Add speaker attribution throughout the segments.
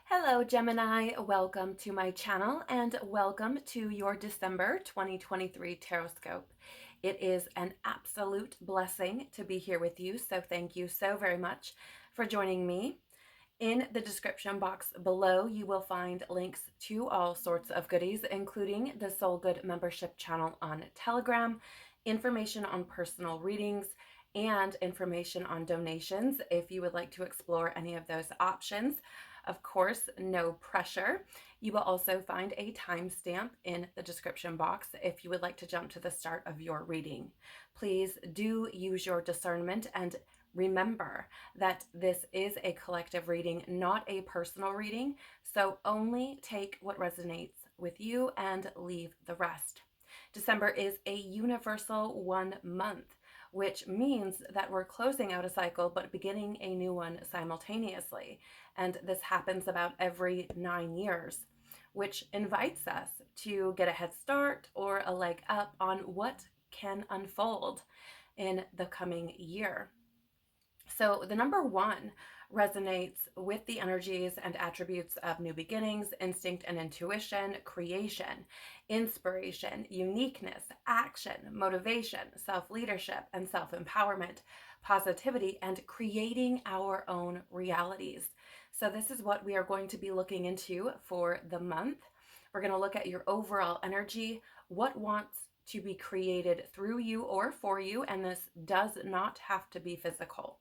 Speaker 1: Hello, Gemini. Welcome to my channel and welcome to your December 2023 Tarotscope. It is an absolute blessing to be here with you, so thank you so very much for joining me. In the description box below, you will find links to all sorts of goodies, including the Soul Good membership channel on Telegram, information on personal readings, and information on donations if you would like to explore any of those options. Of course, no pressure. You will also find a timestamp in the description box if you would like to jump to the start of your reading. Please do use your discernment and remember that this is a collective reading, not a personal reading, so only take what resonates with you and leave the rest. December is a universal 1 month, which means that we're closing out a cycle but beginning a new one simultaneously. And this happens about every 9 years, which invites us to get a head start or a leg up on what can unfold in the coming year. So the number 1 resonates with the energies and attributes of new beginnings, instinct and intuition, creation, inspiration, uniqueness, action, motivation, self-leadership and self-empowerment, positivity, and creating our own realities. So this is what we are going to be looking into for the month. We're going to look at your overall energy, what wants to be created through you or for you, and this does not have to be physical.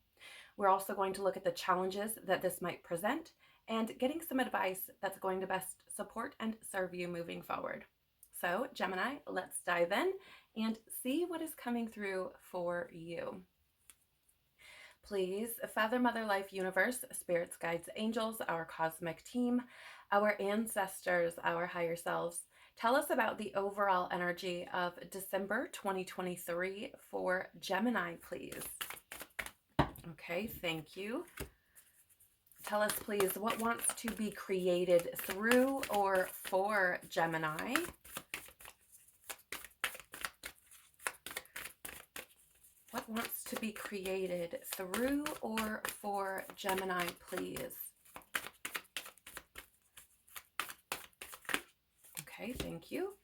Speaker 1: We're also going to look at the challenges that this might present and getting some advice that's going to best support and serve you moving forward. So Gemini, let's dive in and see what is coming through for you. Please, Father, Mother, Life, Universe, Spirits, Guides, Angels, our cosmic team, our ancestors, our higher selves, tell us about the overall energy of December 2023 for Gemini, please. Okay, thank you. Tell us, please, what wants to be created through or for Gemini? What wants to be created through or for Gemini, please? Okay, thank you.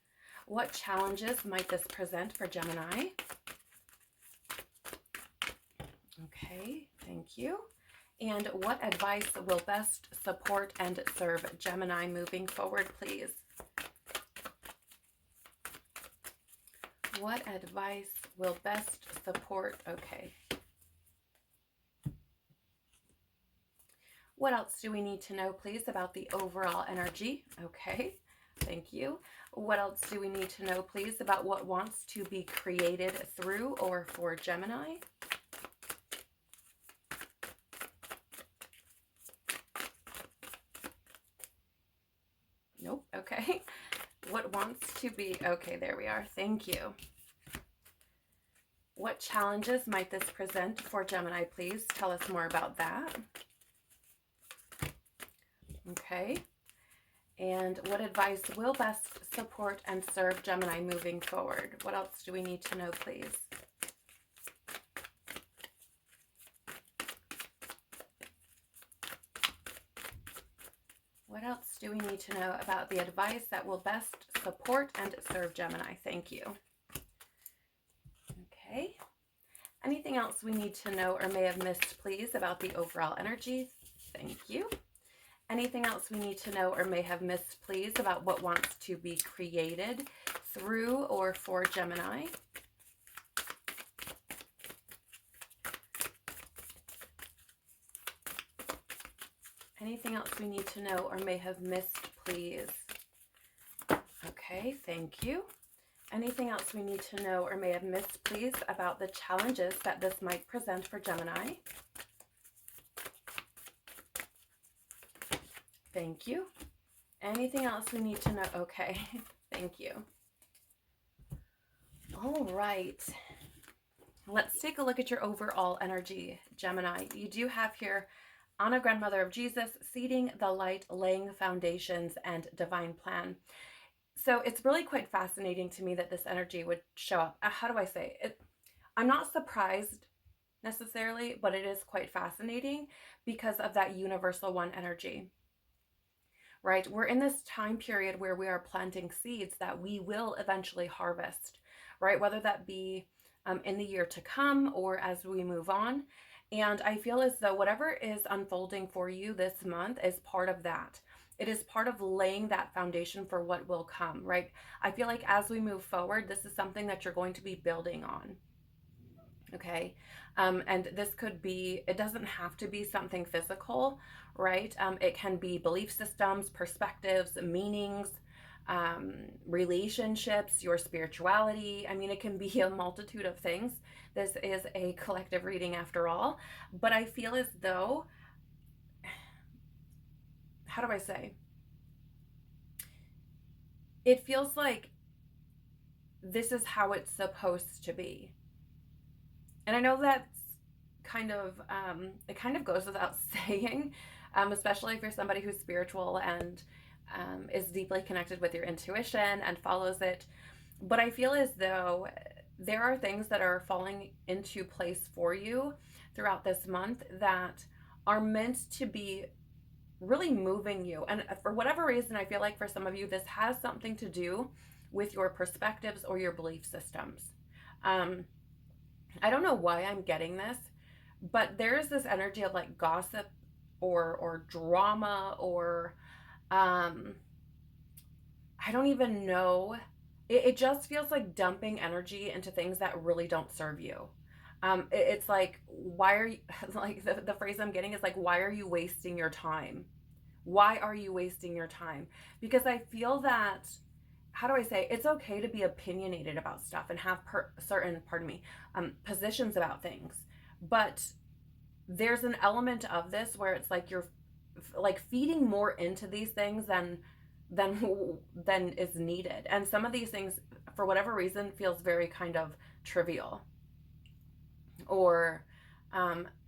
Speaker 1: What challenges might this present for Gemini? Okay, thank you. And what advice will best support and serve Gemini moving forward, please? What advice will best support? Okay. What else do we need to know, please, about the overall energy? Okay, thank you. What else do we need to know, please, about what wants to be created through or for Gemini? Nope, okay. What wants to be, okay, there we are. Thank you. What challenges might this present for Gemini, please? Tell us more about that. Okay. And what advice will best support and serve Gemini moving forward? What else do we need to know, please? What else do we need to know about the advice that will best support and serve Gemini? Thank you. Okay. Anything else we need to know or may have missed, please, about the overall energy? Thank you. Anything else we need to know or may have missed, please, about what wants to be created through or for Gemini? Anything else we need to know or may have missed, please? Okay, thank you. Anything else we need to know or may have missed, please, about the challenges that this might present for Gemini? Thank you. Anything else we need to know? Okay, thank you. All right. Let's take a look at your overall energy, Gemini. You do have here Anna, Grandmother of Jesus, seeding the light, laying foundations, and divine plan. So it's really quite fascinating to me that this energy would show up. How do I say it? I'm not surprised necessarily, but it is quite fascinating because of that universal 1 energy. right? We're in this time period where we are planting seeds that we will eventually harvest, right? Whether that be in the year to come or as we move on. And I feel as though whatever is unfolding for you this month is part of that. It is part of laying that foundation for what will come, right? I feel like as we move forward, this is something that you're going to be building on. Okay. And this could be, it doesn't have to be something physical, right? It can be belief systems, perspectives, meanings, relationships, your spirituality. I mean, it can be a multitude of things. This is a collective reading after all, but I feel as though, how do I say? It feels like this is how it's supposed to be. And I know that's kind of, it kind of goes without saying, especially if you're somebody who's spiritual and is deeply connected with your intuition and follows it. But I feel as though there are things that are falling into place for you throughout this month that are meant to be really moving you. And for whatever reason, I feel like for some of you, this has something to do with your perspectives or your belief systems. I don't know why I'm getting this, but there's this energy of like gossip or drama or um I don't even know. It just feels like dumping energy into things that really don't serve you. It's like, why are you, like the phrase I'm getting is like, why are you wasting your time? Why are you wasting your time? Because I feel that, how do I say, it's okay to be opinionated about stuff and have certain, pardon me, positions about things. But there's an element of this where it's like you're like feeding more into these things than is needed. And some of these things, for whatever reason, feels very kind of trivial. Or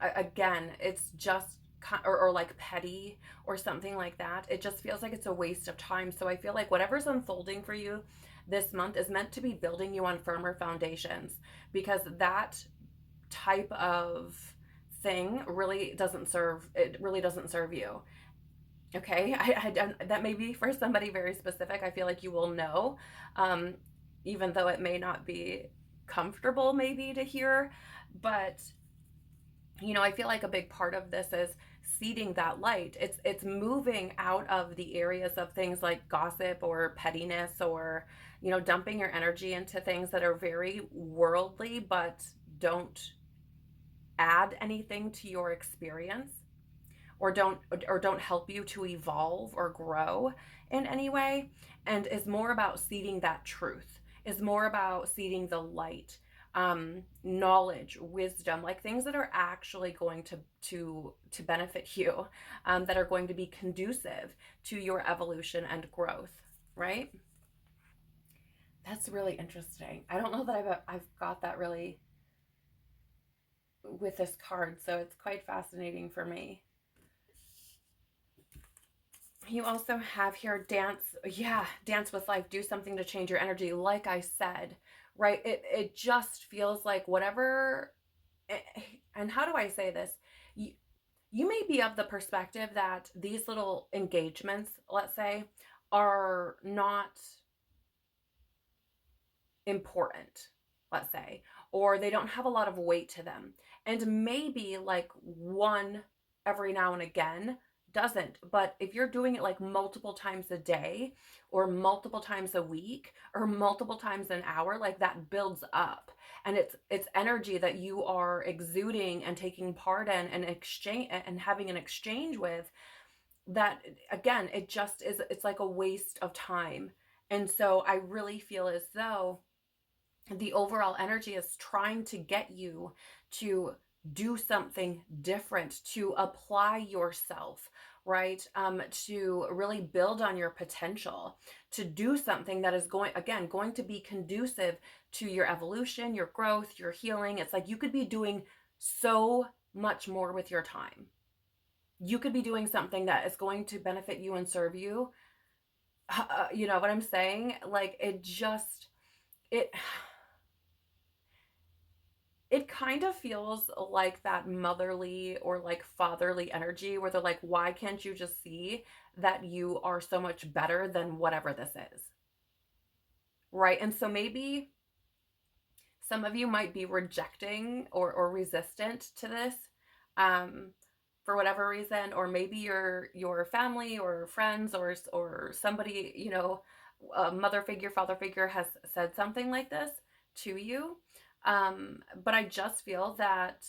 Speaker 1: again, it's just or like petty or something like that. It just feels like it's a waste of time. So I feel like whatever's unfolding for you this month is meant to be building you on firmer foundations, because that type of thing really doesn't serve, it really doesn't serve you. Okay. That may be for somebody very specific. I feel like you will know, um, even though it may not be comfortable maybe to hear. But I feel like a big part of this is seeding that light. It's moving out of the areas of things like gossip or pettiness, or dumping your energy into things that are very worldly but don't add anything to your experience, or don't help you to evolve or grow in any way, and is more about seeding that truth, is more about seeding the light, knowledge, wisdom, like things that are actually going to benefit you, that are going to be conducive to your evolution and growth, right? That's really interesting. I don't know that I've got that really with this card, so it's quite fascinating for me. You also have here dance. Yeah, dance with life. Do something to change your energy. Like I said, right? It just feels like whatever. And how do I say this? You may be of the perspective that these little engagements, let's say, are not important, let's say, or they don't have a lot of weight to them. And maybe like one every now and again doesn't. But if you're doing it like multiple times a day or multiple times a week or multiple times an hour, like that builds up. And it's energy that you are exuding and taking part in and exchange and having an exchange with, that again, it's like a waste of time. And so I really feel as though the overall energy is trying to get you to do something different, to apply yourself, right? To really build on your potential, to do something that is going to be conducive to your evolution, your growth, your healing. It's like you could be doing so much more with your time. You could be doing something that is going to benefit you and serve you. You know what I'm saying? Like it it kind of feels like that motherly or like fatherly energy where they're like, why can't you just see that you are so much better than whatever this is? Right. And so maybe some of you might be rejecting or resistant to this um, for whatever reason, or maybe your family or friends or somebody, you know, a mother figure, father figure has said something like this to you. But I just feel that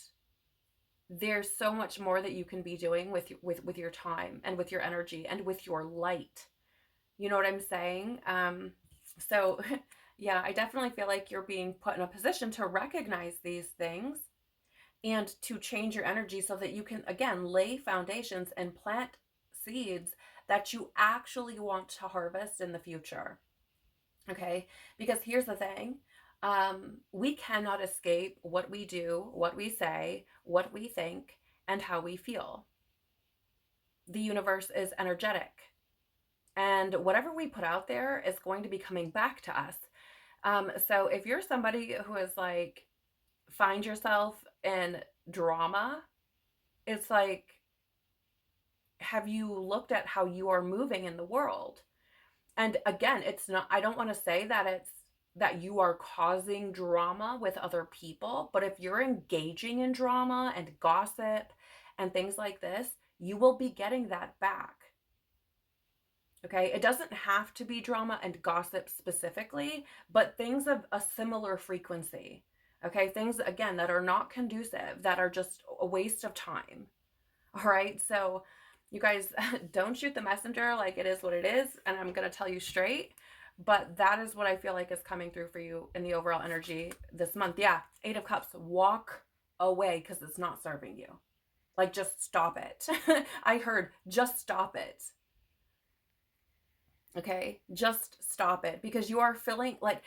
Speaker 1: there's so much more that you can be doing with your time and with your energy and with your light. You know what I'm saying? So yeah, I definitely feel like you're being put in a position to recognize these things and to change your energy so that you can, again, lay foundations and plant seeds that you actually want to harvest in the future. Okay? Because here's the thing. We cannot escape what we do, what we say, what we think, and how we feel. The universe is energetic. And whatever we put out there is going to be coming back to us. So if you're somebody who is like, find yourself in drama, it's like, have you looked at how you are moving in the world? And again, it's not, I don't want to say that it's that you are causing drama with other people, but if you're engaging in drama and gossip and things like this, you will be getting that back. Okay, it doesn't have to be drama and gossip specifically, but things of a similar frequency. Okay, things again that are not conducive, that are just a waste of time. All right, so you guys don't shoot the messenger, like it is what it is, and I'm gonna tell you straight. But that is what I feel like is coming through for you in the overall energy this month. Yeah, Eight of Cups, walk away because it's not serving you. Like, just stop it. I heard, just stop it. Okay, just stop it because you are feeling like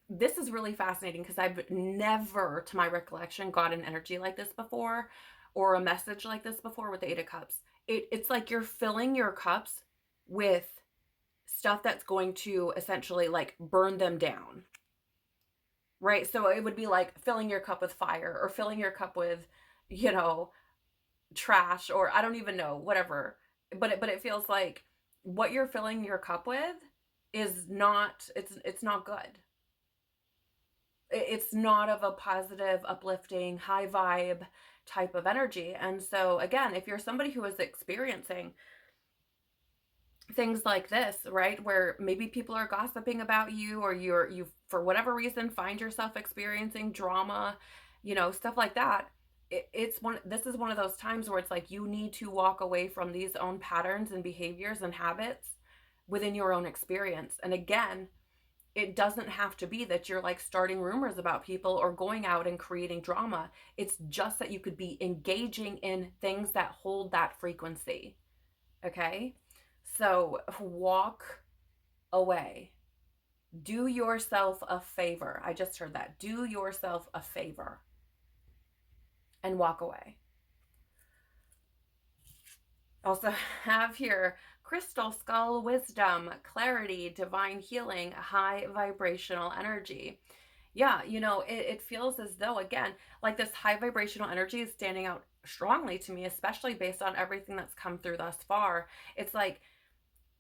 Speaker 1: this is really fascinating because I've never, to my recollection, got an energy like this before or a message like this before with the Eight of Cups. It's like you're filling your cups with stuff that's going to essentially like burn them down, right? So it would be like filling your cup with fire or filling your cup with, you know, trash, or I don't even know, whatever. But it feels like what you're filling your cup with is not, it's not good. It's not of a positive, uplifting, high vibe type of energy. And so again, if you're somebody who is experiencing things like this, right, where maybe people are gossiping about you, or you for whatever reason find yourself experiencing drama, you know, stuff like that, it's one, this is one of those times where it's like you need to walk away from these own patterns and behaviors and habits within your own experience. And again, it doesn't have to be that you're like starting rumors about people or going out and creating drama. It's just that you could be engaging in things that hold that frequency. Okay? So walk away. Do yourself a favor. I just heard that. Do yourself a favor and walk away. Also have here crystal skull wisdom, clarity, divine healing, high vibrational energy. Yeah, you know, it feels as though, again, like this high vibrational energy is standing out strongly to me, especially based on everything that's come through thus far. It's like,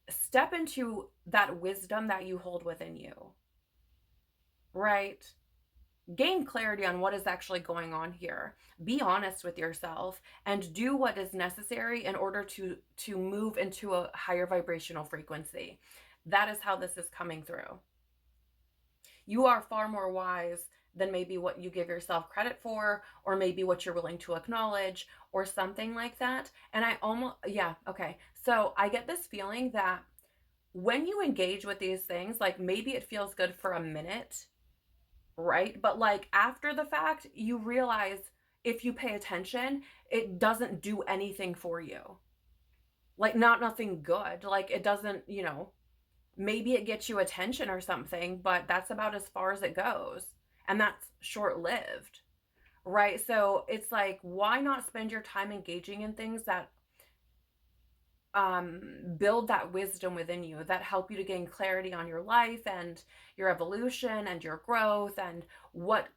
Speaker 1: step into that wisdom that you hold within you, right? Gain clarity on what is actually going on here. Be honest with yourself and do what is necessary in order to move into a higher vibrational frequency. That is how this is coming through. You are far more wise than maybe what you give yourself credit for, or maybe what you're willing to acknowledge, or something like that. And I almost, yeah, okay. So I get this feeling that when you engage with these things, like maybe it feels good for a minute, right? But like after the fact, you realize if you pay attention, it doesn't do anything for you. Like nothing good. Like it doesn't, you know, maybe it gets you attention or something, but that's about as far as it goes. And that's short-lived, right? So it's like, why not spend your time engaging in things that build that wisdom within you that help you to gain clarity on your life and your evolution and your growth, and what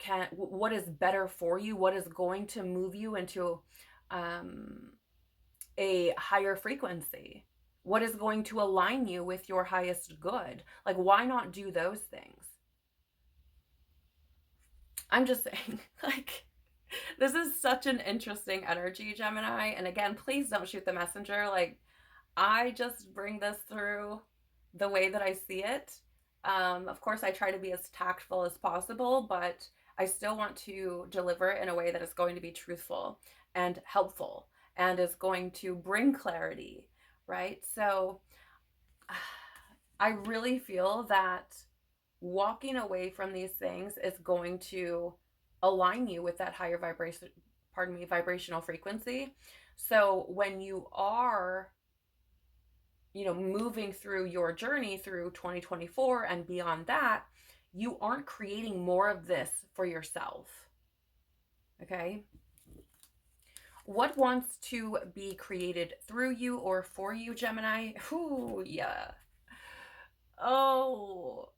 Speaker 1: is better for you, what is going to move you into a higher frequency, what is going to align you with your highest good. Like, why not do those things? I'm just saying, like, this is such an interesting energy, Gemini. And again, please don't shoot the messenger. Like, I just bring this through the way that I see it. Of course, I try to be as tactful as possible, but I still want to deliver it in a way that is going to be truthful and helpful and is going to bring clarity, right? So I really feel that walking away from these things is going to align you with that higher vibrational frequency. So when you are, moving through your journey through 2024 and beyond that, you aren't creating more of this for yourself. Okay? What wants to be created through you or for you, Gemini? Ooh, yeah. Oh,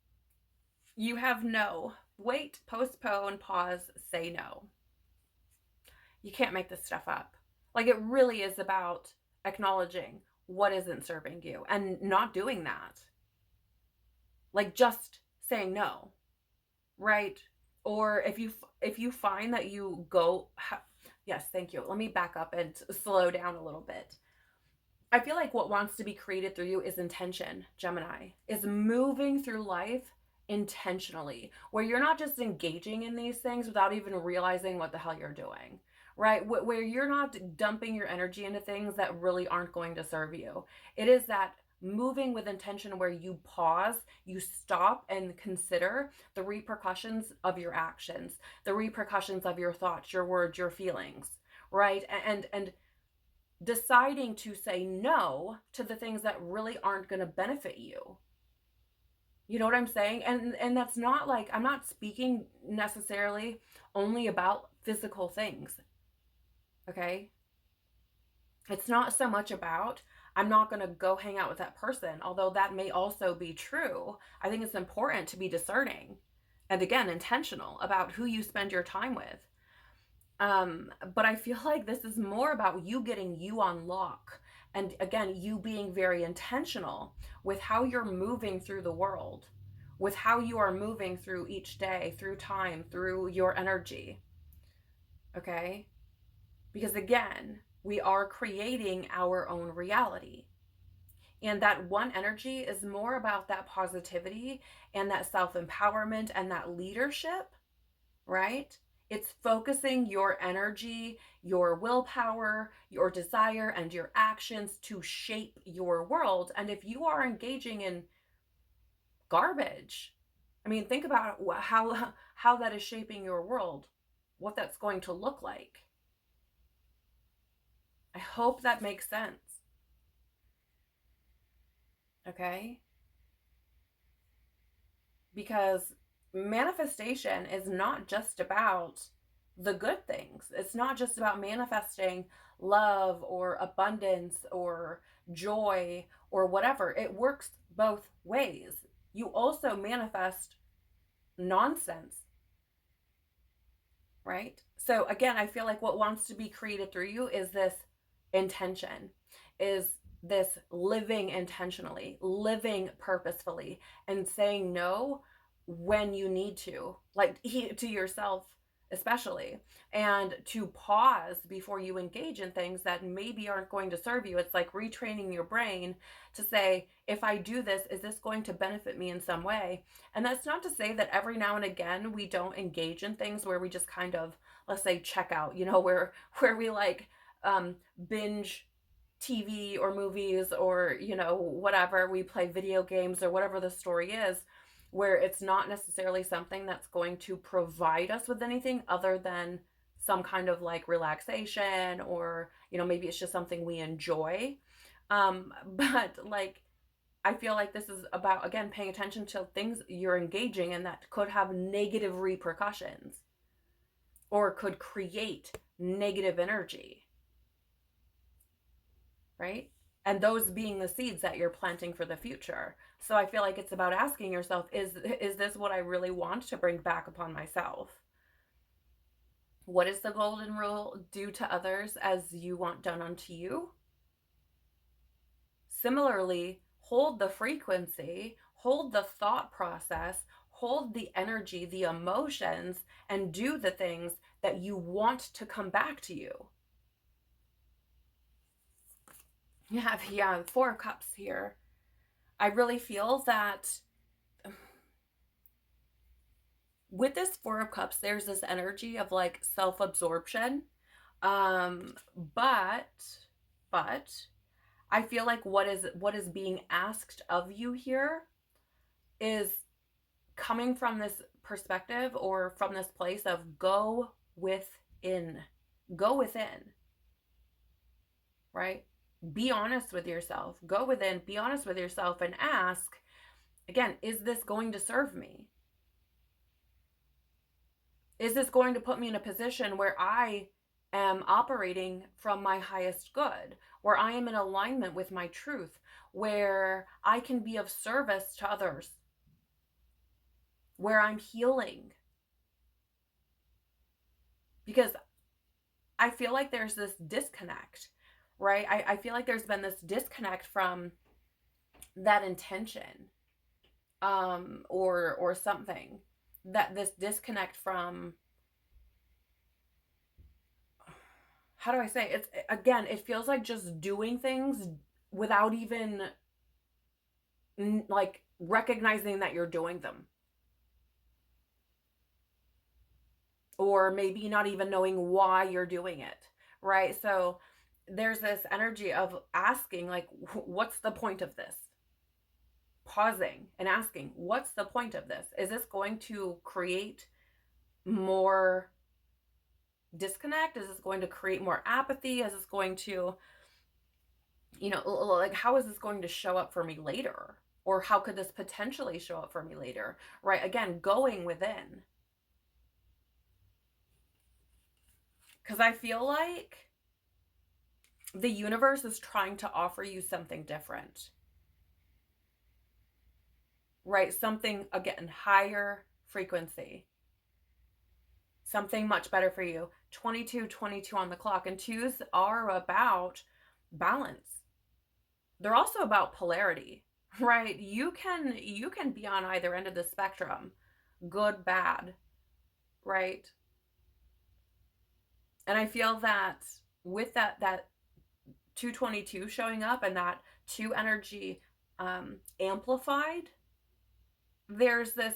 Speaker 1: you have no. Wait, postpone, pause, say no. You can't make this stuff up. Like, it really is about acknowledging what isn't serving you and not doing that. Like, just saying no, right? Or if you find that you go, yes, thank you. Let me back up and slow down a little bit. I feel like what wants to be created through you is intention, Gemini, is moving through life intentionally, where you're not just engaging in these things without even realizing what the hell you're doing, right? Where you're not dumping your energy into things that really aren't going to serve you. It is that moving with intention where you pause, you stop and consider the repercussions of your actions, the repercussions of your thoughts, your words, your feelings, right? And deciding to say no to the things that really aren't going to benefit you. You know what I'm saying? And that's not like, I'm not speaking necessarily only about physical things. Okay? It's not so much about, I'm not going to go hang out with that person, although that may also be true. I think it's important to be discerning and, again, intentional about who you spend your time with. But I feel like this is more about you getting you on lock. And again, you being very intentional with how you're moving through the world, with how you are moving through each day, through time, through your energy. Okay? Because again, we are creating our own reality. And that one energy is more about that positivity and that self-empowerment and that leadership, right? It's focusing your energy, your willpower, your desire, and your actions to shape your world. And if you are engaging in garbage, I mean, think about how that is shaping your world, what that's going to look like. I hope that makes sense. Okay? Because manifestation is not just about the good things. It's not just about manifesting love or abundance or joy or whatever. It works both ways. You also manifest nonsense, right? So again, I feel like what wants to be created through you is this intention, is this living intentionally, living purposefully, and saying no when you need to, like to yourself especially, and to pause before you engage in things that maybe aren't going to serve you. It's like retraining your brain to say, if I do this, is this going to benefit me in some way? And that's not to say that every now and again we don't engage in things where we just kind of, let's say, check out, where we like binge TV or movies or, whatever, we play video games or whatever the story is, where it's not necessarily something that's going to provide us with anything other than some kind of like relaxation, or, maybe it's just something we enjoy. But like, I feel like this is about, again, paying attention to things you're engaging in that could have negative repercussions or could create negative energy. Right? and those being the seeds that you're planting for the future. So I feel like it's about asking yourself, is this what I really want to bring back upon myself? What is the golden rule? Do to others as you want done unto you. Similarly, hold the frequency, hold the thought process, hold the energy, the emotions, and do the things that you want to come back to you. Yeah, Four of Cups here. I really feel that with this Four of Cups, there's this energy of like self-absorption. But I feel like what is being asked of you here is coming from this perspective or from this place of go within. Go within. Right? Be honest with yourself. Go within, be honest with yourself and ask, again, is this going to serve me? Is this going to put me in a position where I am operating from my highest good, where I am in alignment with my truth, where I can be of service to others, where I'm healing? Because I feel like there's this disconnect, right? I feel like there's been this disconnect from that intention, or something, that this disconnect from, how do I say, it's, again, it feels like just doing things without even like recognizing that you're doing them, or maybe not even knowing why you're doing it, right? So there's this energy of asking, like, what's the point of this? Pausing and asking, what's the point of this? Is this going to create more disconnect? Is this going to create more apathy? Is this going to, like, how is this going to show up for me later? Or how could this potentially show up for me later? Right? Again, going within. Because I feel like the universe is trying to offer you something different. Right? Something, again, higher frequency. Something much better for you. 22 on the clock. And twos are about balance. They're also about polarity, right? You can be on either end of the spectrum, good, bad, right? And I feel that with that 222 showing up and that two energy amplified, there's this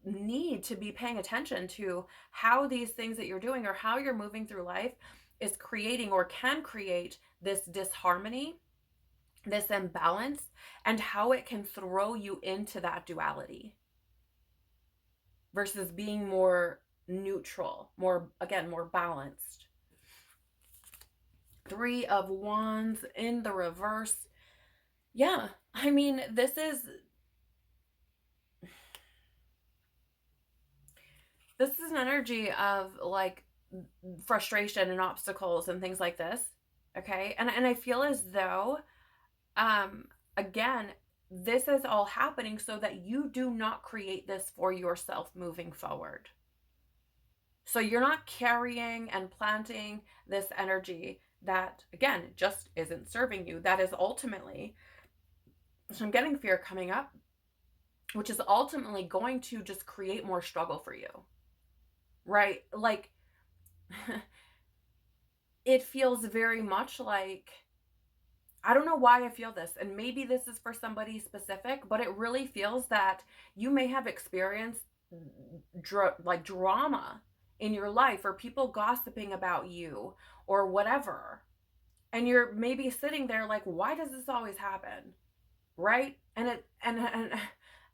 Speaker 1: need to be paying attention to how these things that you're doing or how you're moving through life is creating or can create this disharmony, this imbalance, and how it can throw you into that duality versus being more neutral, more balanced. Three of Wands in the reverse. Yeah, I mean, this is an energy of like frustration and obstacles and things like this. Okay. And I feel as though, again, this is all happening so that you do not create this for yourself moving forward. So you're not carrying and planting this energy that, again, just isn't serving you. That is ultimately, so I'm getting fear coming up, which is ultimately going to just create more struggle for you. Right? Like, it feels very much like, I don't know why I feel this, and maybe this is for somebody specific, but it really feels that you may have experienced drama in your life, or people gossiping about you or whatever. And you're maybe sitting there like, why does this always happen? Right? And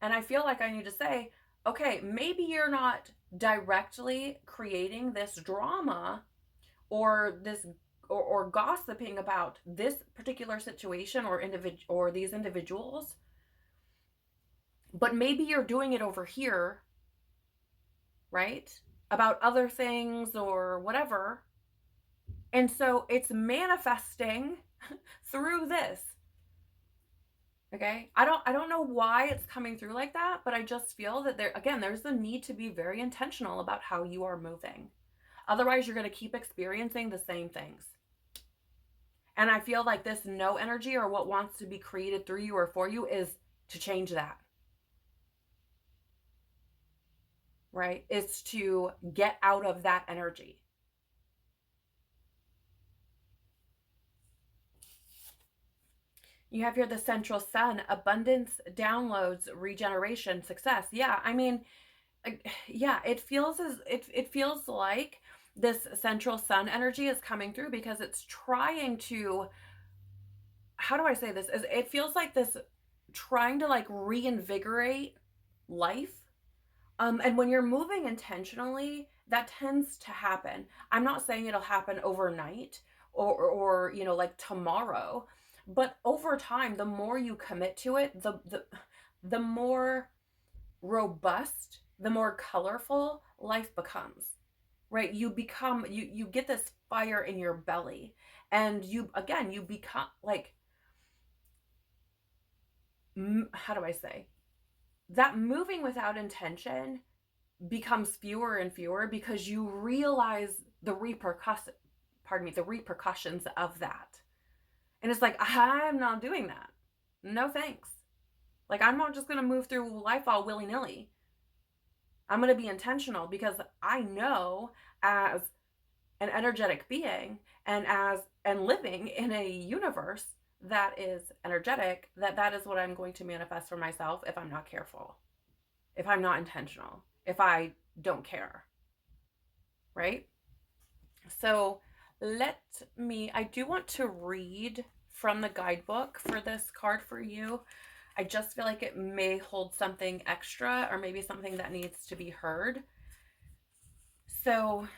Speaker 1: I feel like I need to say, okay, maybe you're not directly creating this drama or this or gossiping about this particular situation or these individuals, but maybe you're doing it over here, right? About other things or whatever. And so it's manifesting through this. Okay? I don't know why it's coming through like that, but I just feel that there's the need to be very intentional about how you are moving. Otherwise, you're going to keep experiencing the same things. And I feel like this no energy, or what wants to be created through you or for you, is to change that. Right? It's to get out of that energy. You have here the central sun, abundance, downloads, regeneration, success. Yeah, I mean, yeah, it feels it feels like this central sun energy is coming through because it's trying to, how do I say this? It feels like this trying to like reinvigorate life. And when you're moving intentionally, that tends to happen. I'm not saying it'll happen overnight or you know, like tomorrow, but over time, the more you commit to it, the more robust, the more colorful life becomes. Right? You get this fire in your belly, and you become like, how do I say? That moving without intention becomes fewer and fewer because you realize the repercussions of that. And it's like, I'm not doing that. No thanks. Like, I'm not just going to move through life all willy-nilly. I'm going to be intentional because I know, as an energetic being, and living in a universe that is energetic, that is what I'm going to manifest for myself if I'm not careful, if I'm not intentional, if I don't care. Right? So I do want to read from the guidebook for this card for you. I just feel like it may hold something extra, or maybe something that needs to be heard. So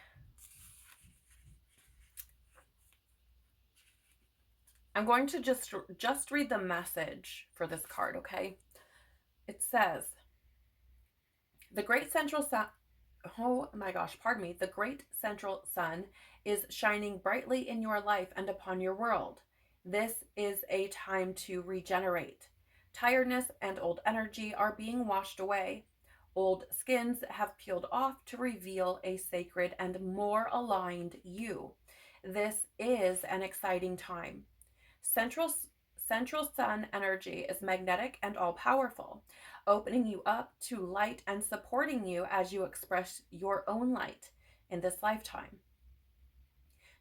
Speaker 1: I'm going to just read the message for this card, okay? It says, the great central sun, oh my gosh, pardon me, the great central sun is shining brightly in your life and upon your world. This is a time to regenerate. Tiredness and old energy are being washed away. Old skins have peeled off to reveal a sacred and more aligned you. This is an exciting time. Central sun energy is magnetic and all-powerful, opening you up to light and supporting you as you express your own light in this lifetime.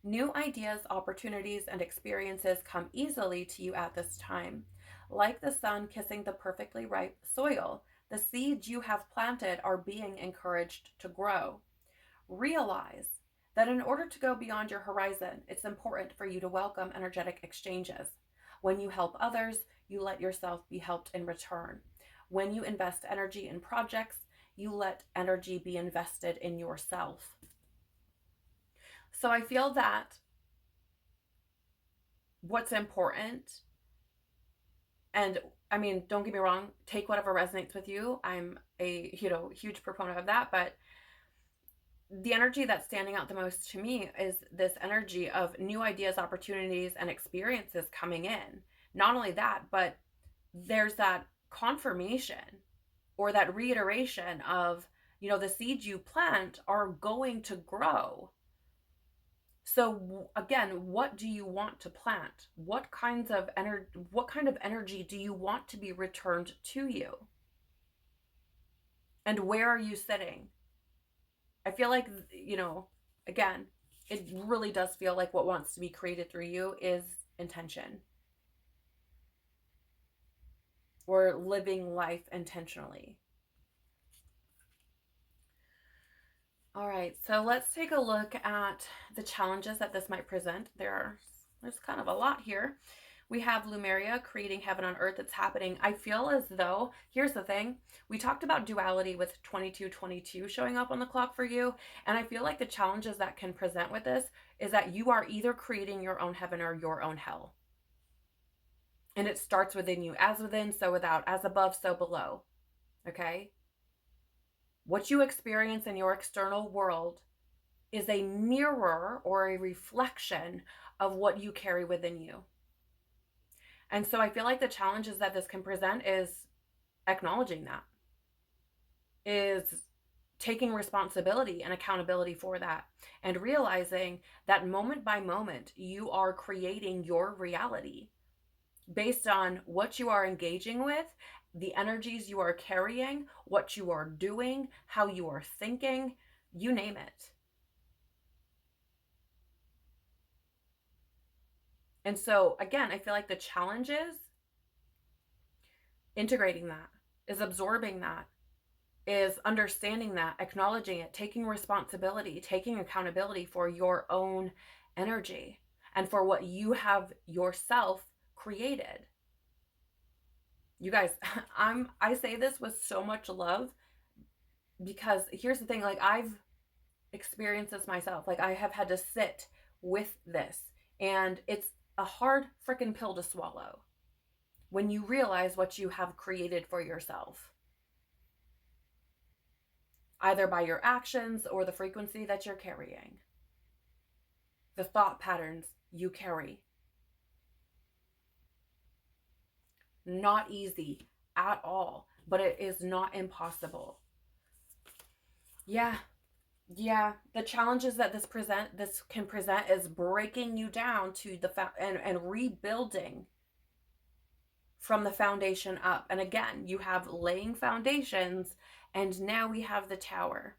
Speaker 1: New ideas, opportunities, and experiences come easily to you at this time. Like the sun kissing the perfectly ripe soil, the seeds you have planted are being encouraged to grow. Realize that in order to go beyond your horizon, it's important for you to welcome energetic exchanges. When you help others, you let yourself be helped in return. When you invest energy in projects, you let energy be invested in yourself. So I feel that what's important, and I mean, don't get me wrong, take whatever resonates with you. I'm a, huge proponent of that, but the energy that's standing out the most to me is this energy of new ideas, opportunities, and experiences coming in. Not only that, but there's that confirmation or that reiteration of, the seeds you plant are going to grow. So again, what do you want to plant? What kind of energy do you want to be returned to you? And where are you sitting? I feel like, again, it really does feel like what wants to be created through you is intention, or living life intentionally. All right, so let's take a look at the challenges that this might present. There's kind of a lot here. We have Lumeria, creating heaven on earth. That's happening. I feel as though, here's the thing, we talked about duality with 2222 showing up on the clock for you, and I feel like the challenges that can present with this is that you are either creating your own heaven or your own hell. And it starts within you. As within, so without. As above, so below. Okay? What you experience in your external world is a mirror or a reflection of what you carry within you. And so I feel like the challenges that this can present is acknowledging that, is taking responsibility and accountability for that, and realizing that moment by moment, you are creating your reality based on what you are engaging with, the energies you are carrying, what you are doing, how you are thinking, you name it. And so, again, I feel like the challenge is integrating that, is absorbing that, is understanding that, acknowledging it, taking responsibility, taking accountability for your own energy and for what you have yourself created. You guys, I say this with so much love, because here's the thing, like, I've experienced this myself. Like, I have had to sit with this, and it's a hard freaking pill to swallow when you realize what you have created for yourself, either by your actions or the frequency that you're carrying, the thought patterns you carry. Not easy at all, but it is not impossible. Yeah, the challenges that this can present is breaking you down to the and rebuilding from the foundation up. And again, you have laying foundations, and now we have the Tower.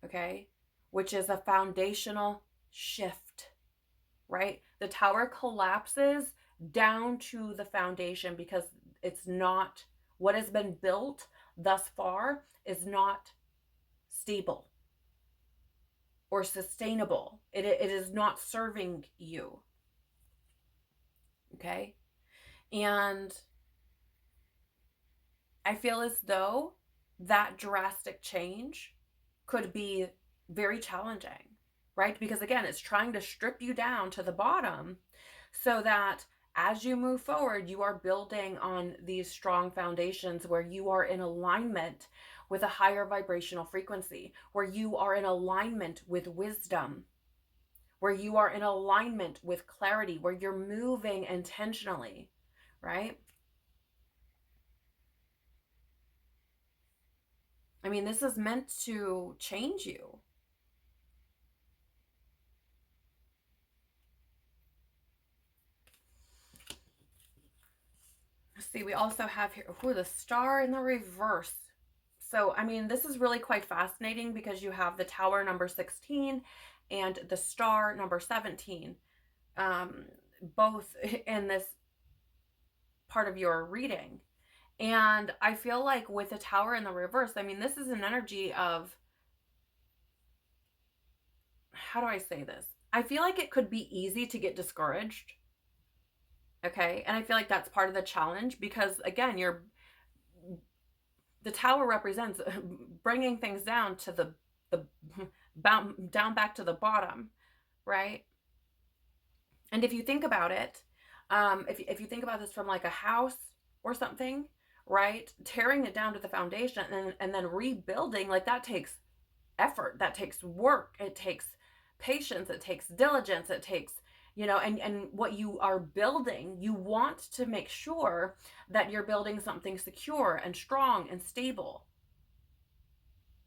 Speaker 1: Okay? Which is a foundational shift, right? The Tower collapses down to the foundation because it's not, what has been built thus far is not stable or sustainable. It is not serving you. Okay? And I feel as though that drastic change could be very challenging, right? Because again, it's trying to strip you down to the bottom so that as you move forward, you are building on these strong foundations where you are in alignment with a higher vibrational frequency, where you are in alignment with wisdom, where you are in alignment with clarity, where you're moving intentionally, right? I mean, this is meant to change you. See, we also have here, the Star in the reverse. So, I mean, this is really quite fascinating because you have the Tower number 16 and the Star number 17, both in this part of your reading. And I feel like with the Tower in the reverse, I mean, this is an energy of, how do I say this? I feel like it could be easy to get discouraged. Okay. And I feel like that's part of the challenge because, again, the Tower represents bringing things down to the down back to the bottom, right? And if you think about it, if you think about this from like a house or something, right? Tearing it down to the foundation and then rebuilding, like, that takes effort, that takes work, it takes patience, it takes diligence, it takes, and what you are building, you want to make sure that you're building something secure and strong and stable.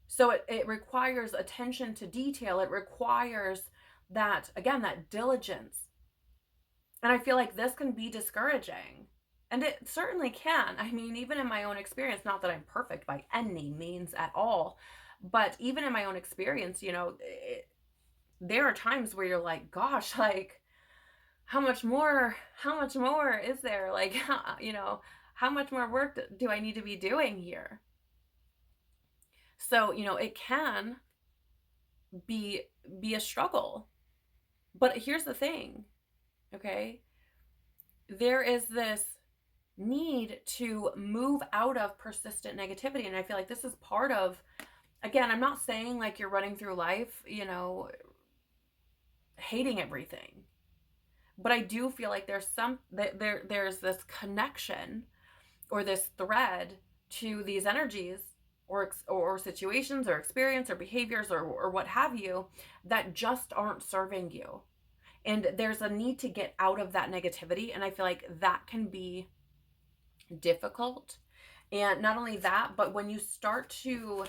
Speaker 1: So it requires attention to detail. It requires that, again, that diligence. And I feel like this can be discouraging. And it certainly can. I mean, even in my own experience, not that I'm perfect by any means at all, but even in my own experience, there are times where you're like, gosh, like, how much more is there? Like, how much more work do I need to be doing here? So, it can be a struggle. But here's the thing, okay? There is this need to move out of persistent negativity. And I feel like this is part of, again, I'm not saying like you're running through life, hating everything. But I do feel like there's this connection or this thread to these energies or situations or experience or behaviors or what have you that just aren't serving you. And there's a need to get out of that negativity. And I feel like that can be difficult. And not only that, but when you start to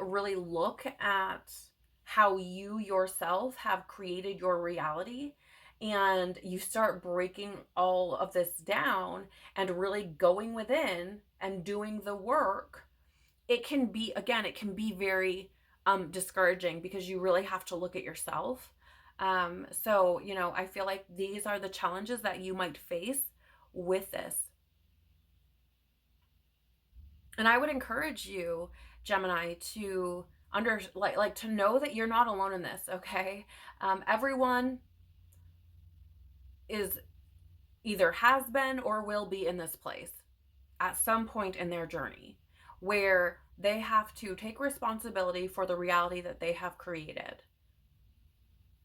Speaker 1: really look at how you yourself have created your reality, and you start breaking all of this down and really going within and doing the work, it can be, again, it can be very discouraging, because you really have to look at yourself. So, I feel like these are the challenges that you might face with this. And I would encourage you, Gemini, to to know that you're not alone in this, okay? Everyone is either has been or will be in this place at some point in their journey, where they have to take responsibility for the reality that they have created,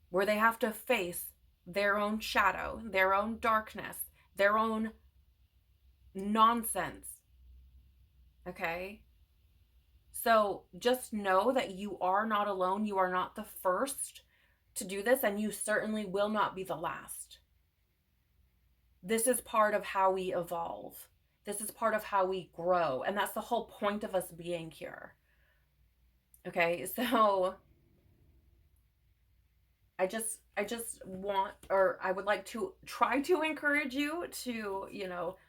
Speaker 1: where they have to face their own shadow, their own darkness, their own nonsense. Okay? So just know that you are not alone. You are not the first to do this, and you certainly will not be the last. This is part of how we evolve. This is part of how we grow. And that's the whole point of us being here. Okay, so I just want, or I would like to try to encourage you to,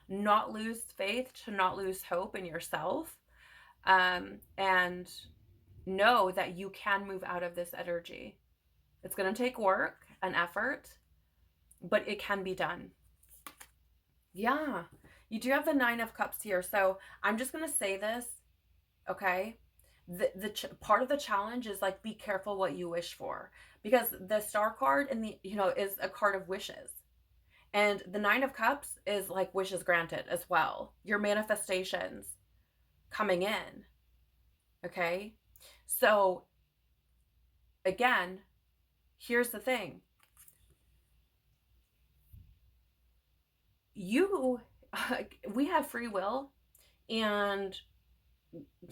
Speaker 1: not lose faith, to not lose hope in yourself, and know that you can move out of this energy. It's going to take work and effort, but it can be done. Yeah, you do have the Nine of Cups here. So I'm just going to say this, okay? Part of the challenge is like, be careful what you wish for, because the Star card in the, is a card of wishes. And the Nine of Cups is like wishes granted as well. Your manifestations coming in. Okay? So again, here's the thing. We have free will, and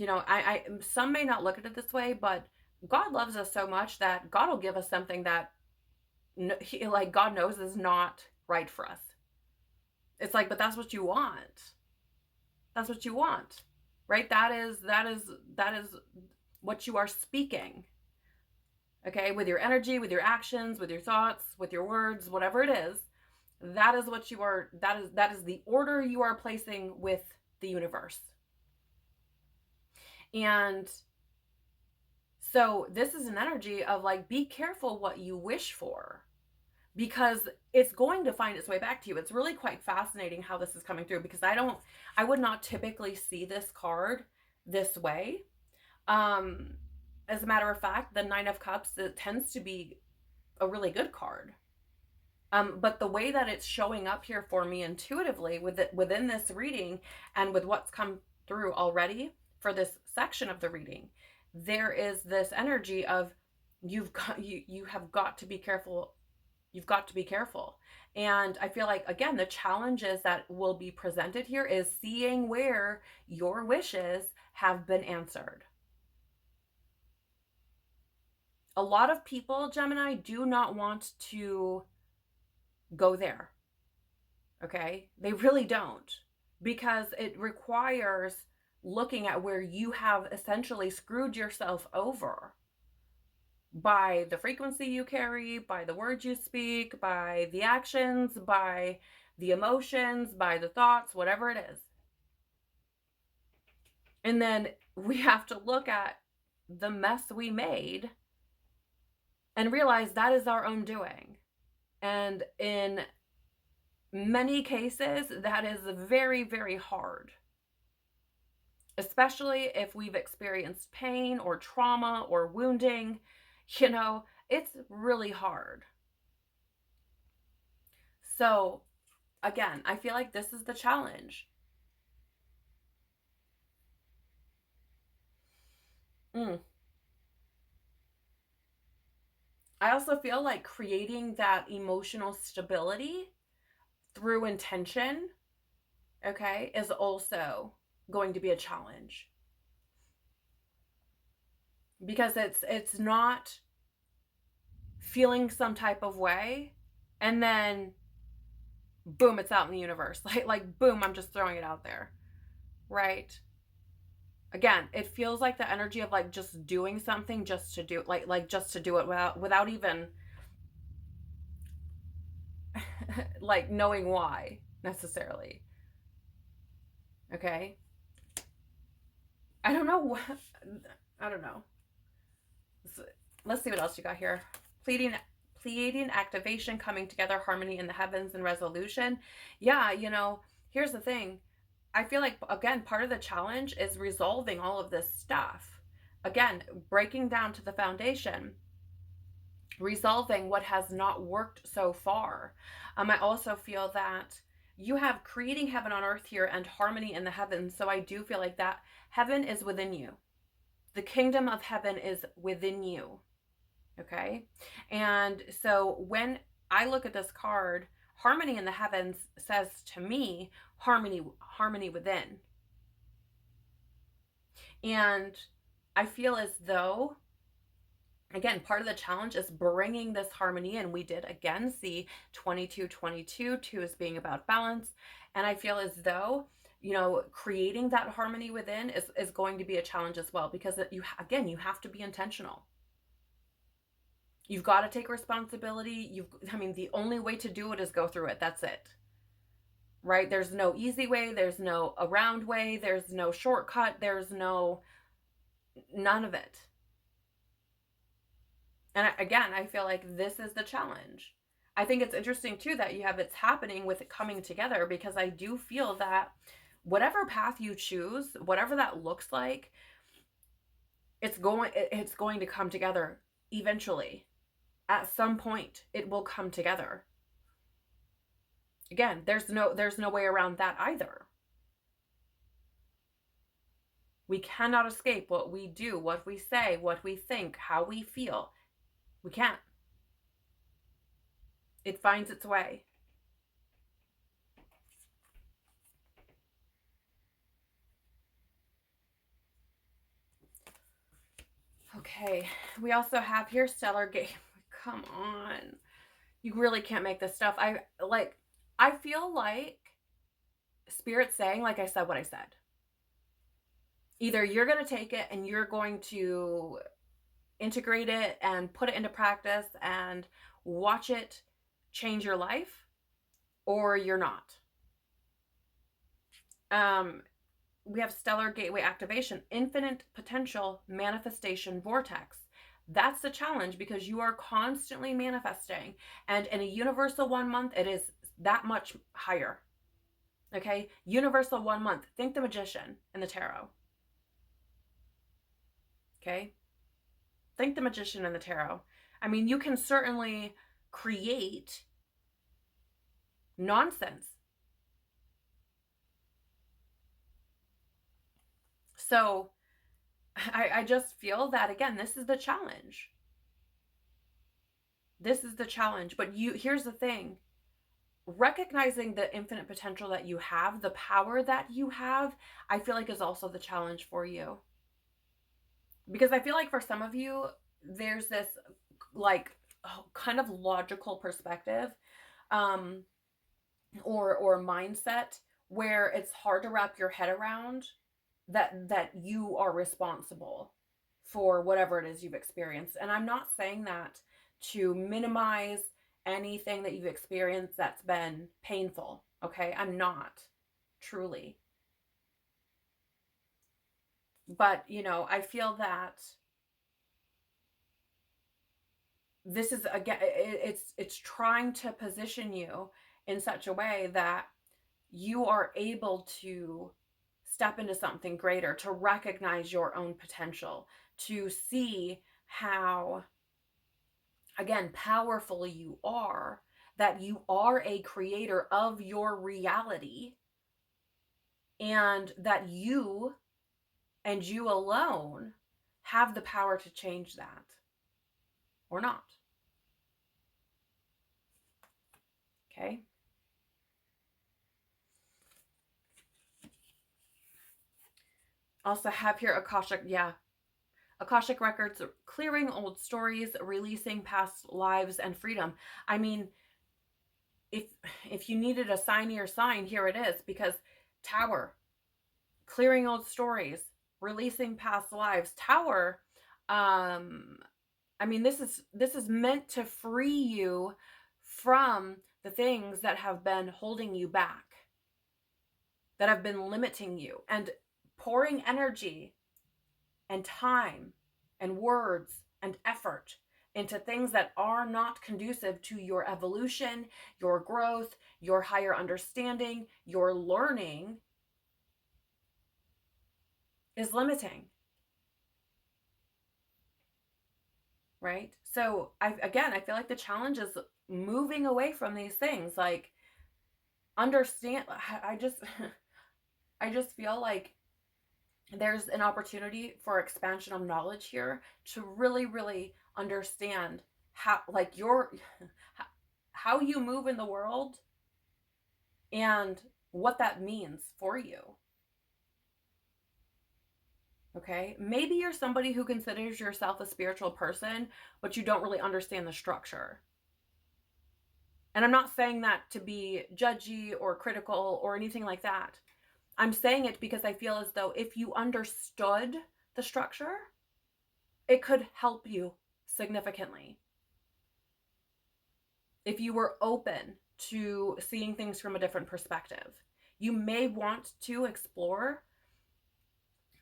Speaker 1: I some may not look at it this way, but God loves us so much that God will give us something that God knows is not right for us. It's like, but that's what you want. That's what you want. Right? That is what you are speaking. Okay? With your energy, with your actions, with your thoughts, with your words, whatever it is, that is what you are, that is the order you are placing with the universe. And so this is an energy of like, be careful what you wish for, because it's going to find its way back to you. It's really quite fascinating how this is coming through, because I would not typically see this card this way. As a matter of fact, the Nine of Cups, it tends to be a really good card. But the way that it's showing up here for me intuitively within this reading, and with what's come through already for this section of the reading, there is this energy of you have got to be careful. You've got to be careful. And I feel like, again, the challenges that will be presented here is seeing where your wishes have been answered. A lot of people, Gemini, do not want to go there. Okay? They really don't, because it requires looking at where you have essentially screwed yourself over by the frequency you carry, by the words you speak, by the actions, by the emotions, by the thoughts, whatever it is. And then we have to look at the mess we made and realize that is our own doing. And in many cases, that is very, very hard, especially if we've experienced pain or trauma or wounding. It's really hard. So again, I feel like this is the challenge. I also feel like creating that emotional stability through intention, okay, is also going to be a challenge. Because it's not feeling some type of way And then boom, it's out in the universe. Like boom, I'm just throwing it out there. Right? Again, it feels like the energy of like just doing something just to do like just to do it without even like knowing why necessarily. Okay? I don't know what I don't know. Let's see what else you got here. Pleading activation, coming together, harmony in the heavens, and resolution. Yeah, here's the thing. I feel like, again, part of the challenge is resolving all of this stuff. Again, breaking down to the foundation, resolving what has not worked so far. I also feel that you have creating heaven on earth here and harmony in the heavens. So I do feel like that heaven is within you. The kingdom of heaven is within you. Okay? And so when I look at this card, harmony in the heavens says to me, harmony within. And I feel as though, again, part of the challenge is bringing this harmony in. We did again see 22-22, 2 is being about balance. And I feel as though, creating that harmony within is going to be a challenge as well, because you have to be intentional. You've got to take responsibility. The only way to do it is go through it. That's it. Right? There's no easy way. There's no around way. There's no shortcut. There's none of it. And again, I feel like this is the challenge. I think it's interesting too that it's happening with it coming together, because I do feel that whatever path you choose, whatever that looks like, it's going to come together eventually. At some point, it will come together. Again, there's no way around that either. We cannot escape what we do, what we say, what we think, how we feel. We can't. It finds its way. Okay, we also have here stellar game. Come on. You really can't make this stuff. I feel like Spirit's saying, like I said, what I said. Either you're going to take it and you're going to integrate it and put it into practice and watch it change your life, or you're not. We have stellar gateway activation, infinite potential manifestation vortex. That's the challenge, because you are constantly manifesting, and in a universal 1 month, it is that much higher. Okay, universal 1 month. Think the magician in the tarot. Okay, think the magician in the tarot. You can certainly create nonsense. So I just feel that, again, this is the challenge. This is the challenge. But here's the thing. Recognizing the infinite potential that you have, the power that you have, I feel like is also the challenge for you. Because I feel like for some of you, there's this kind of logical perspective or mindset where it's hard to wrap your head around that you are responsible for whatever it is you've experienced. And I'm not saying that to minimize anything that you've experienced that's been painful. Okay, I'm not, truly. But I feel that this is, again, it's trying to position you in such a way that you are able to step into something greater, to recognize your own potential, to see how, again, powerful you are, that you are a creator of your reality, and that you and you alone have the power to change that, or not. Okay? Also have here Akashic records, clearing old stories, releasing past lives, and freedom. if you needed a sign of your sign, here it is, because Tower, clearing old stories, releasing past lives. Tower, I mean, this is meant to free you from the things that have been holding you back, that have been limiting you, and pouring energy and time and words and effort into things that are not conducive to your evolution, your growth, your higher understanding, your learning is limiting, right? So I feel like the challenge is moving away from these things. Like, understand, I just feel like there's an opportunity for expansion of knowledge here to really, really understand how, like, your how you move in the world and what that means for you. Okay, maybe you're somebody who considers yourself a spiritual person, but you don't really understand the structure. And I'm not saying that to be judgy or critical or anything like that. I'm saying it because I feel as though if you understood the structure, it could help you significantly. If you were open to seeing things from a different perspective, you may want to explore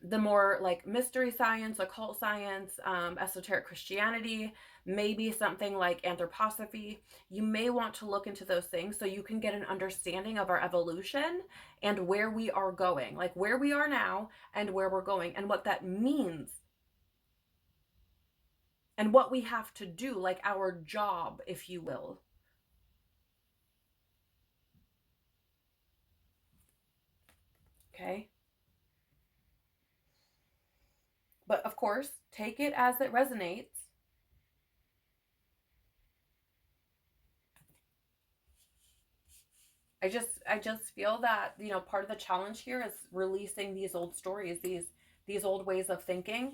Speaker 1: the more like mystery science, occult science, esoteric Christianity, maybe something like anthroposophy. You may want to look into those things so you can get an understanding of our evolution and where we are going, like where we are now and where we're going and what that means and what we have to do, like our job, if you will. Okay. But of course, take it as it resonates. I just feel that, you know, part of the challenge here is releasing these old stories, these old ways of thinking,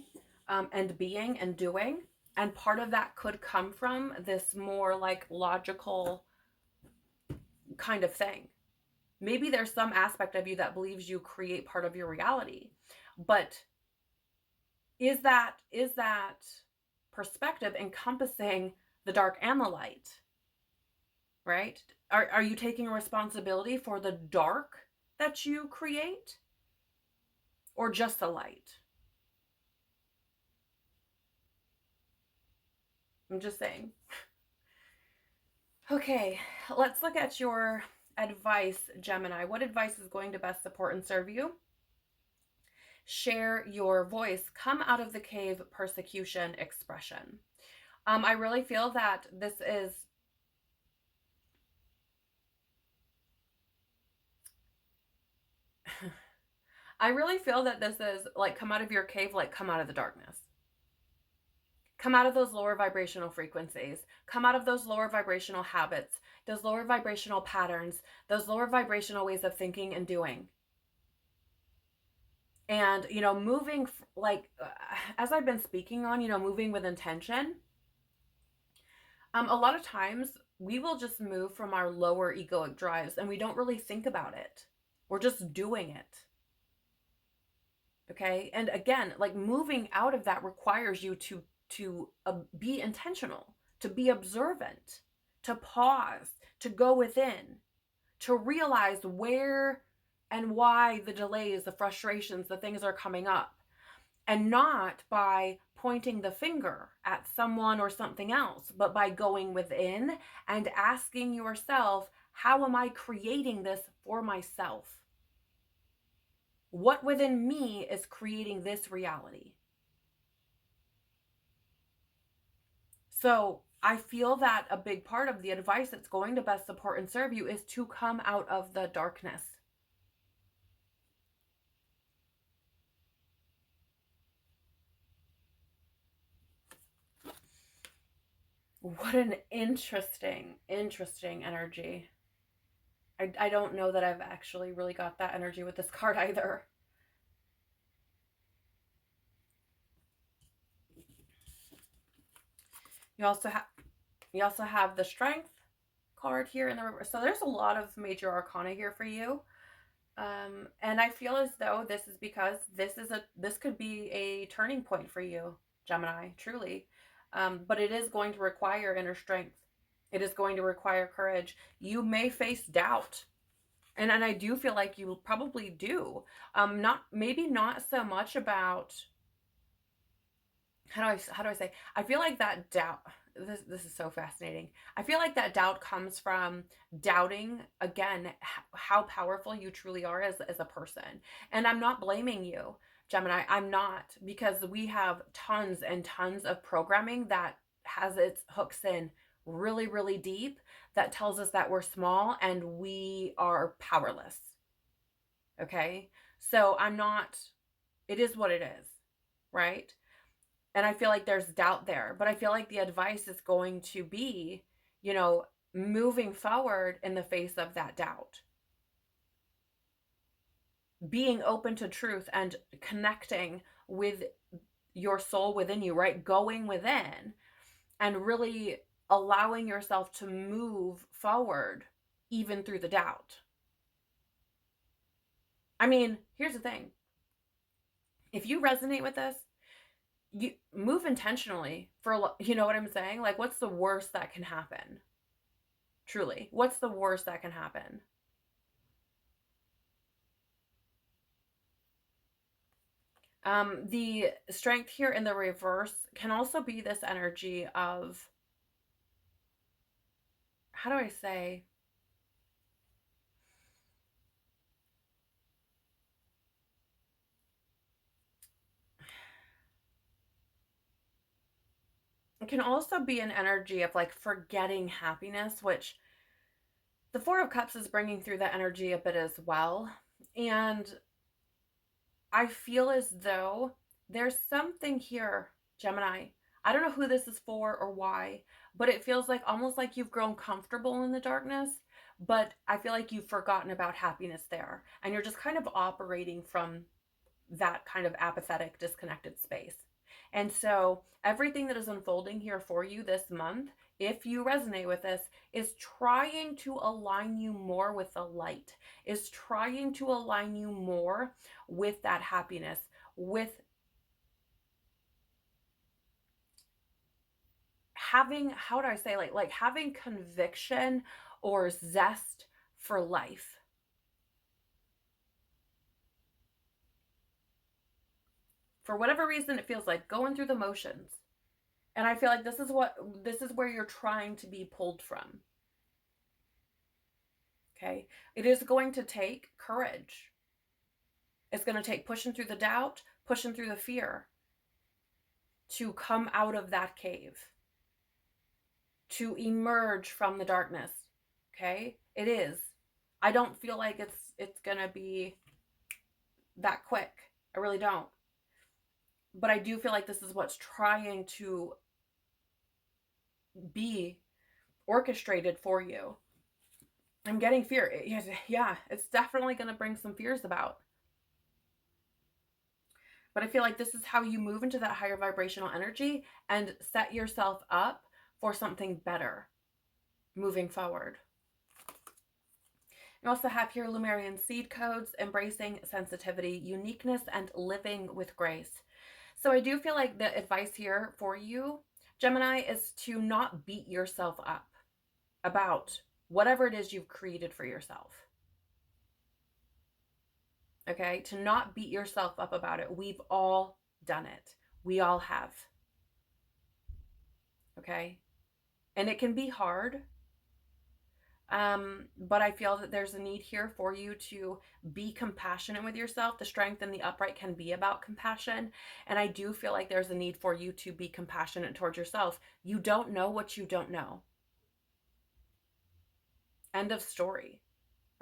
Speaker 1: and being and doing. And part of that could come from this more like logical kind of thing. Maybe there's some aspect of you that believes you create part of your reality, but is that perspective encompassing the dark and the light? Right? Are you taking responsibility for the dark that you create or just the light? I'm just saying. Okay, let's look at your advice, Gemini. What advice is going to best support and serve you? Share your voice. Come out of the cave, persecution, expression. I really feel that this is I really feel that this is like, come out of your cave, like come out of the darkness. Come out of those lower vibrational frequencies. Come out of those lower vibrational habits, those lower vibrational patterns, those lower vibrational ways of thinking and doing. And, you know, moving, like, as I've been speaking on, you know, moving with intention, a lot of times we will just move from our lower egoic drives and we don't really think about it. We're just doing it. Okay. And again, like, moving out of that requires you to be intentional, to be observant, to pause, to go within, to realize where and why the delays, the frustrations, the things are coming up, and not by pointing the finger at someone or something else, but by going within and asking yourself, how am I creating this for myself? What within me is creating this reality? So I feel that a big part of the advice that's going to best support and serve you is to come out of the darkness. What an interesting energy. I don't know that I've actually really got that energy with this card either. You also have the strength card here in the reverse. So there's a lot of major arcana here for you. And I feel as though this is because this could be a turning point for you, Gemini, truly. But it is going to require inner strength. It is going to require courage. You may face doubt. And I do feel like you probably do. Maybe not so much about, how do I say? I feel like that doubt, this is so fascinating. I feel like that doubt comes from doubting, again, how powerful you truly are as a person. And I'm not blaming you, Gemini. I'm not, because we have tons and tons of programming that has its hooks in really, really deep, that tells us that we're small and we are powerless. Okay? So it is what it is, right? And I feel like there's doubt there, but I feel like the advice is going to be, moving forward in the face of that doubt, being open to truth and connecting with your soul within you, right? Going within and really allowing yourself to move forward even through the doubt. I mean, here's the thing. If you resonate with this, you move intentionally for, you know what I'm saying? Like, what's the worst that can happen? Truly, what's the worst that can happen? The strength here in the reverse can also be this energy of, how do I say? It can also be an energy of like forgetting happiness, which the Four of Cups is bringing through that energy a bit as well. And I feel as though there's something here, Gemini. I don't know who this is for or why, but it feels like almost like you've grown comfortable in the darkness, but I feel like you've forgotten about happiness there. And you're just kind of operating from that kind of apathetic, disconnected space. And so everything that is unfolding here for you this month, if you resonate with this, is trying to align you more with the light, is trying to align you more with that happiness, with having, how do I say, like having conviction or zest for life. For whatever reason, it feels like going through the motions. And I feel like this is where you're trying to be pulled from. Okay? It is going to take courage. It's going to take pushing through the doubt, pushing through the fear to come out of that cave, to emerge from the darkness. Okay? It is. I don't feel like it's going to be that quick. I really don't. But I do feel like this is what's trying to be orchestrated for you. I'm getting fear. Yeah, it's definitely going to bring some fears about. But I feel like this is how you move into that higher vibrational energy and set yourself up for something better moving forward. You also have here Lemurian seed codes, embracing sensitivity, uniqueness, and living with grace. So I do feel like the advice here for you, Gemini, is to not beat yourself up about whatever it is you've created for yourself. Okay? To not beat yourself up about it. We've all done it. We all have. Okay? And it can be hard. But I feel that there's a need here for you to be compassionate with yourself. The strength in the upright can be about compassion. And I do feel like there's a need for you to be compassionate towards yourself. You don't know what you don't know. End of story.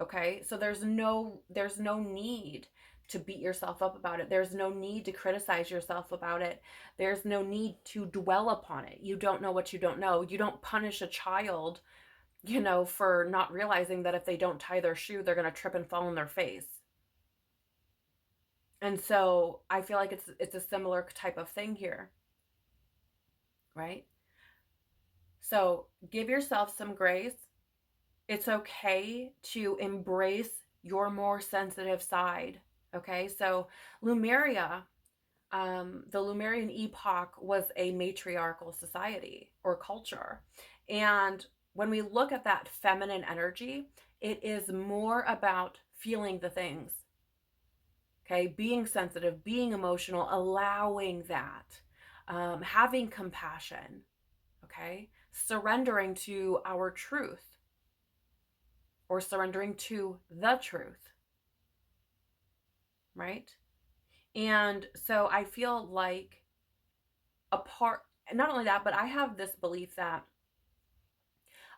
Speaker 1: Okay? So there's no need to beat yourself up about it. There's no need to criticize yourself about it. There's no need to dwell upon it. You don't know what you don't know. You don't punish a child, for not realizing that if they don't tie their shoe, they're going to trip and fall on their face. And so I feel like it's a similar type of thing here, right? So give yourself some grace. It's okay to embrace your more sensitive side. Okay, so Lemuria, the Lemurian epoch was a matriarchal society or culture. And when we look at that feminine energy, it is more about feeling the things, okay? Being sensitive, being emotional, allowing that, having compassion, okay? Surrendering to our truth or surrendering to the truth, right? And so I feel like not only that, but I have this belief that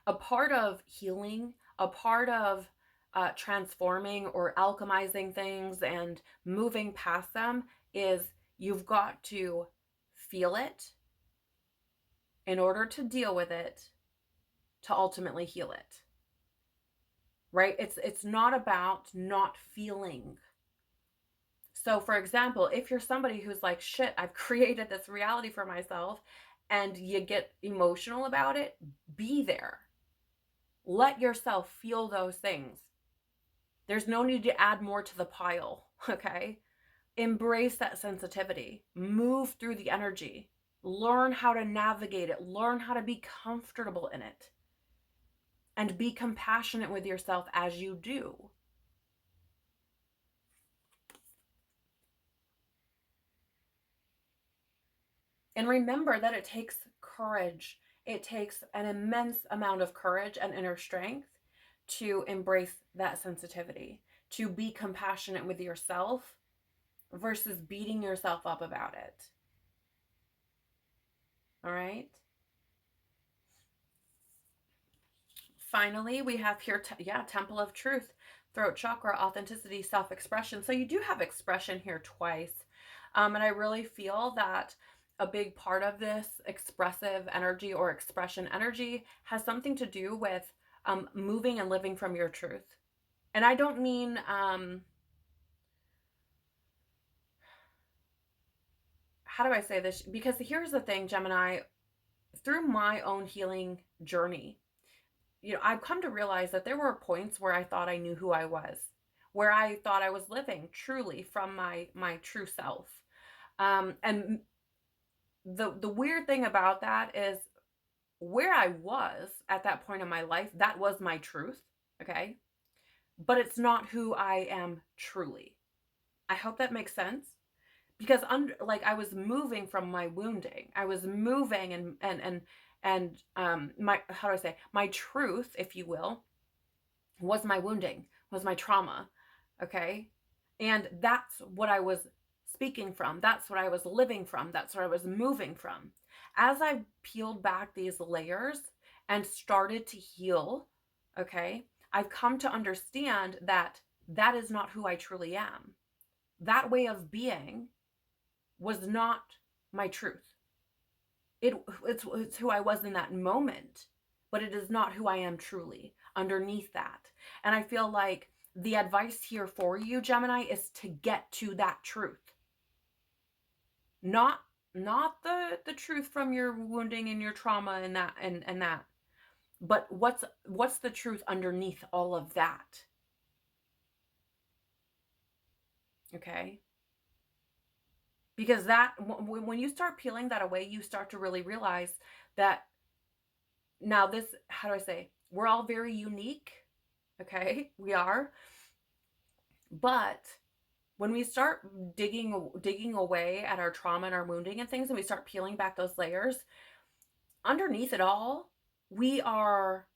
Speaker 1: a part of healing, a part of transforming or alchemizing things and moving past them is you've got to feel it in order to deal with it to ultimately heal it. Right? It's not about not feeling. So for example, if you're somebody who's like, shit, I've created this reality for myself, and you get emotional about it, be there. Let yourself feel those things. There's no need to add more to the pile, okay? Embrace that sensitivity. Move through the energy. Learn how to navigate it. Learn how to be comfortable in it. And be compassionate with yourself as you do. And remember that it takes courage. It takes an immense amount of courage and inner strength to embrace that sensitivity, to be compassionate with yourself versus beating yourself up about it. All right. Finally, we have here, Temple of Truth, throat chakra, authenticity, self-expression. So you do have expression here twice. And I really feel that a big part of this expressive energy or expression energy has something to do with moving and living from your truth. And I don't mean, how do I say this? Because here's the thing, Gemini, through my own healing journey, I've come to realize that there were points where I thought I knew who I was, where I thought I was living truly from my true self. And the weird thing about that is where I was at that point in my life, that was my truth, okay? But it's not who I am truly. I hope that makes sense. Because like I was moving from my wounding. I was moving and my, how do I say, my truth, if you will, was my wounding, was my trauma. Okay. And that's what I was speaking from. That's what I was living from. That's what I was moving from. As I peeled back these layers and started to heal, okay, I've come to understand that that is not who I truly am. That way of being was not my truth. It's who I was in that moment, but it is not who I am truly underneath that. And I feel like the advice here for you, Gemini, is to get to that truth. Not the truth from your wounding and your trauma and that, but what's the truth underneath all of that? Okay? Because that, when you start peeling that away, you start to really realize that now this, how do I say, we're all very unique, okay? We are. But when we start digging away at our trauma and our wounding and things, and we start peeling back those layers, underneath it all, we are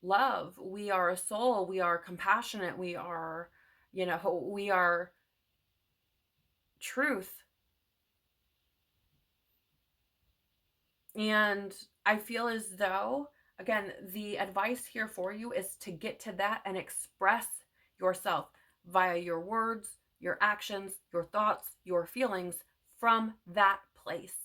Speaker 1: love, we are a soul, we are compassionate, we are, we are truth. And I feel as though, again, the advice here for you is to get to that and express yourself via your words, your actions, your thoughts, your feelings from that place.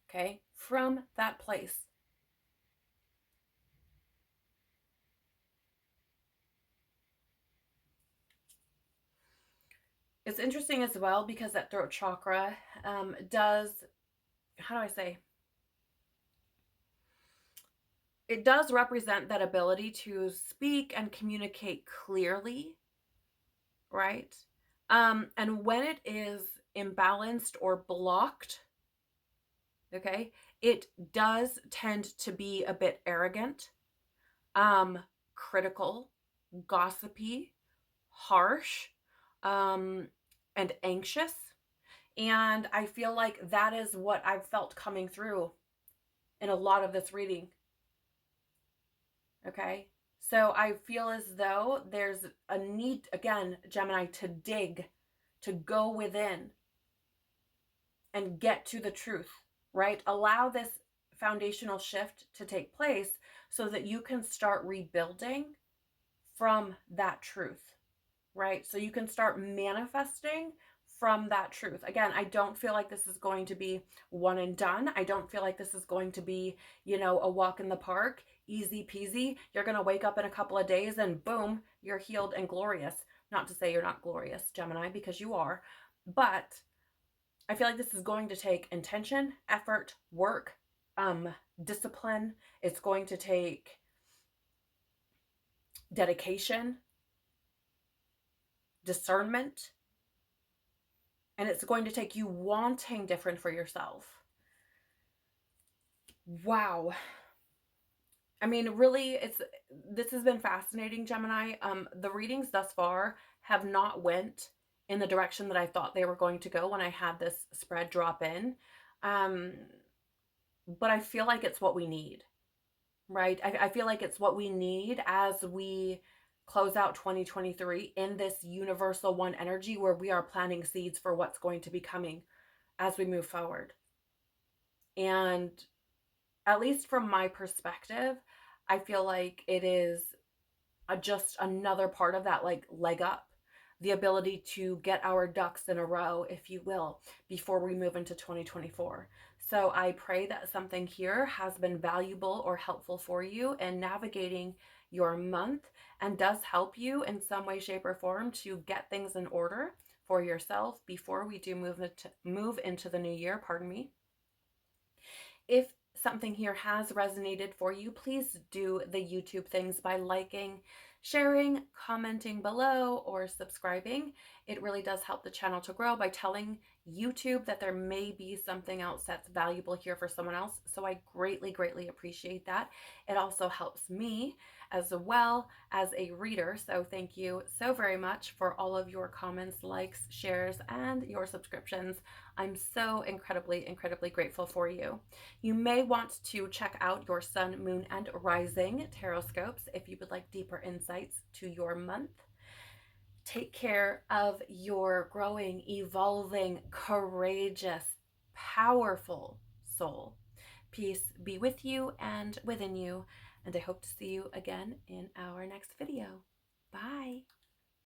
Speaker 1: Okay? From that place. It's interesting as well because that throat chakra does, how do I say? it does represent that ability to speak and communicate clearly, right? And when it is imbalanced or blocked, okay, it does tend to be a bit arrogant, critical, gossipy, harsh, um, and anxious. And I feel like that is what I've felt coming through in a lot of this reading. Okay. So I feel as though there's a need, again, Gemini, to dig, to go within and get to the truth, right? Allow this foundational shift to take place so that you can start rebuilding from that truth, right? So you can start manifesting from that truth. Again, I don't feel like this is going to be one and done. I don't feel like this is going to be, a walk in the park, easy peasy. You're going to wake up in a couple of days and boom, you're healed and glorious. Not to say you're not glorious, Gemini, because you are. But I feel like this is going to take intention, effort, work, discipline. It's going to take dedication, discernment, and it's going to take you wanting different for yourself. Wow. I mean, really, this has been fascinating, Gemini. The readings thus far have not went in the direction that I thought they were going to go when I had this spread drop in. But I feel like it's what we need, right? I feel like it's what we need as we close out 2023 in this universal one energy where we are planting seeds for what's going to be coming as we move forward. And at least from my perspective, I feel like it is just another part of that, like, leg up, the ability to get our ducks in a row, if you will, before we move into 2024. So I pray that something here has been valuable or helpful for you in navigating your month and does help you in some way, shape, or form to get things in order for yourself before we do move into the new year, pardon me. If something here has resonated for you, please do the YouTube things by liking, sharing, commenting below, or subscribing. It really does help the channel to grow by telling YouTube that there may be something else that's valuable here for someone else. So I greatly, greatly appreciate that. It also helps me as well as a reader. So thank you so very much for all of your comments, likes, shares, and your subscriptions. I'm so incredibly, incredibly grateful for you. You may want to check out your sun, moon, and rising Tarotscopes if you would like deeper insights to your month. Take care of your growing, evolving, courageous, powerful soul. Peace be with you and within you, and I hope to see you again in our next video. Bye.